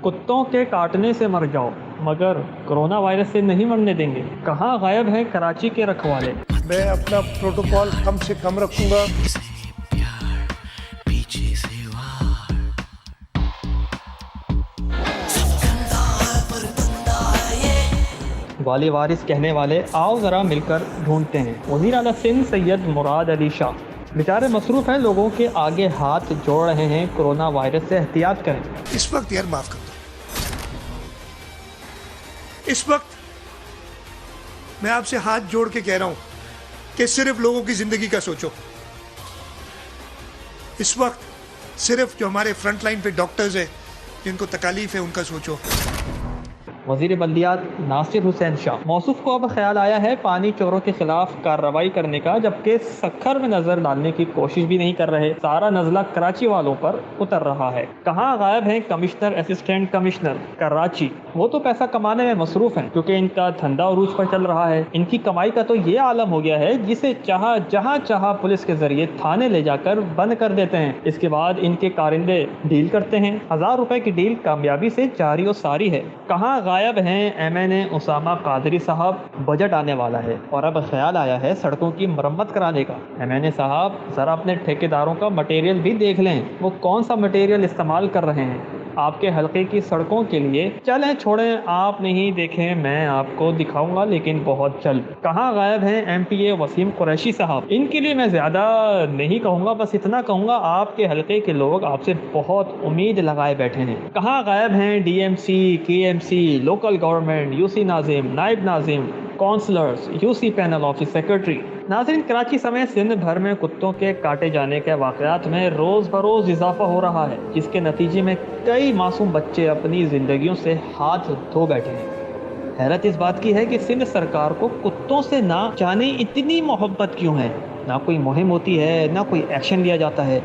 کتوں کے کاٹنے سے مر جاؤ مگر کرونا وائرس سے نہیں مرنے دیں گے۔ کہاں غائب ہیں کراچی کے رکھوالے؟ میں اپنا پروٹوکول کم سے کم رکھوں گا۔ والی وارث کہنے والے آؤ ذرا مل کر ڈھونڈتے ہیں۔ وزیر اعلیٰ سندھ سید مراد علی شاہ بیچارے مصروف ہیں، لوگوں کے آگے ہاتھ جوڑ رہے ہیں، کرونا وائرس سے احتیاط کریں۔ اس وقت یار معاف کر دو، اس وقت میں آپ سے ہاتھ جوڑ کے کہہ رہا ہوں کہ صرف لوگوں کی زندگی کا سوچو۔ اس وقت صرف جو ہمارے فرنٹ لائن پہ ڈاکٹرز ہیں جن کو تکالیف ہے ان کا سوچو۔ وزیر بلدیات ناصر حسین شاہ موصوف کو اب خیال آیا ہے پانی چوروں کے خلاف کارروائی کرنے کا، جبکہ سکھر میں نظر ڈالنے کی کوشش بھی نہیں کر رہے۔ سارا نزلہ کراچی والوں پر اتر رہا ہے۔ کہاں غائب ہیں کمشنر اسسٹنٹ کمشنر کراچی؟ وہ تو پیسہ کمانے میں مصروف ہیں کیونکہ ان کا دھندا عروج پر چل رہا ہے۔ ان کی کمائی کا تو یہ عالم ہو گیا ہے جسے چاہا جہاں چاہا پولیس کے ذریعے تھانے لے جا کر بند کر دیتے ہیں۔ اس کے بعد ان کے کارندے ڈیل کرتے ہیں۔ 1000 روپے کی ڈیل کامیابی سے جاری و ساری ہے۔ کہاں غائب ہیں MN اسامہ قادری صاحب؟ بجٹ آنے والا ہے اور اب خیال آیا ہے سڑکوں کی مرمت کرانے کا۔ MN صاحب ذرا اپنے ٹھیکیداروں کا مٹیریل بھی دیکھ لیں، وہ کون سا مٹیریل استعمال کر رہے ہیں آپ کے حلقے کی سڑکوں کے لیے۔ چلیں چھوڑیں، آپ نہیں دیکھیں میں آپ کو دکھاؤں گا لیکن بہت جلد۔ کہاں غائب ہیں MPA وسیم قریشی صاحب؟ ان کے لیے میں زیادہ نہیں کہوں گا، بس اتنا کہوں گا آپ کے حلقے کے لوگ آپ سے بہت امید لگائے بیٹھے ہیں۔ کہاں غائب ہیں DMC KMC local government UC ناظم نائب ناظم councillors UC panel office secretary? ناظرین، کراچی سمیت سندھ بھر میں کتوں کے کاٹے جانے کے واقعات میں روز بروز اضافہ ہو رہا ہے، جس کے نتیجے میں کئی معصوم بچے اپنی زندگیوں سے ہاتھ دھو بیٹھے ہیں۔ حیرت اس بات کی ہے کہ سندھ سرکار کو کتوں سے نہ جانے اتنی محبت کیوں ہے؟ نہ کوئی مہم ہوتی ہے، نہ کوئی ایکشن لیا جاتا ہے۔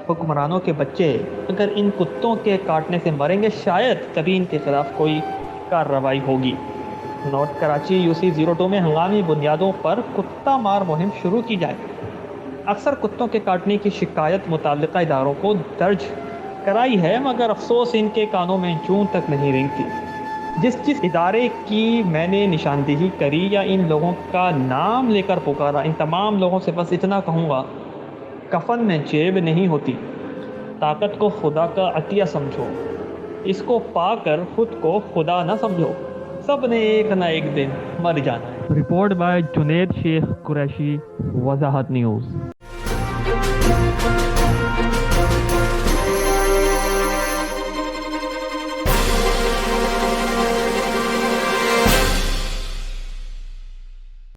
حکمرانوں کے بچے اگر ان کتوں کے کاٹنے سے مریں گے شاید تبھی ان کے خلاف کوئی کارروائی ہوگی۔ نارتھ کراچی UC 02 میں ہنگامی بنیادوں پر کتا مار مہم شروع کی جائے۔ اکثر کتوں کے کاٹنے کی شکایت متعلقہ اداروں کو درج کرائی ہے مگر افسوس ان کے کانوں میں جون تک نہیں رینگتی۔ جس ادارے کی میں نے نشاندہی کری یا ان لوگوں کا نام لے کر پکارا، ان تمام لوگوں سے بس اتنا کہوں گا، کفن میں جیب نہیں ہوتی، طاقت کو خدا کا عطیہ سمجھو، اس کو پا کر خود کو خدا نہ سمجھو، سب نے ایک نہ ایک دن مر جانا ہے۔ رپورٹ بائی جنید شیخ قریشی، وضاحت نیوز۔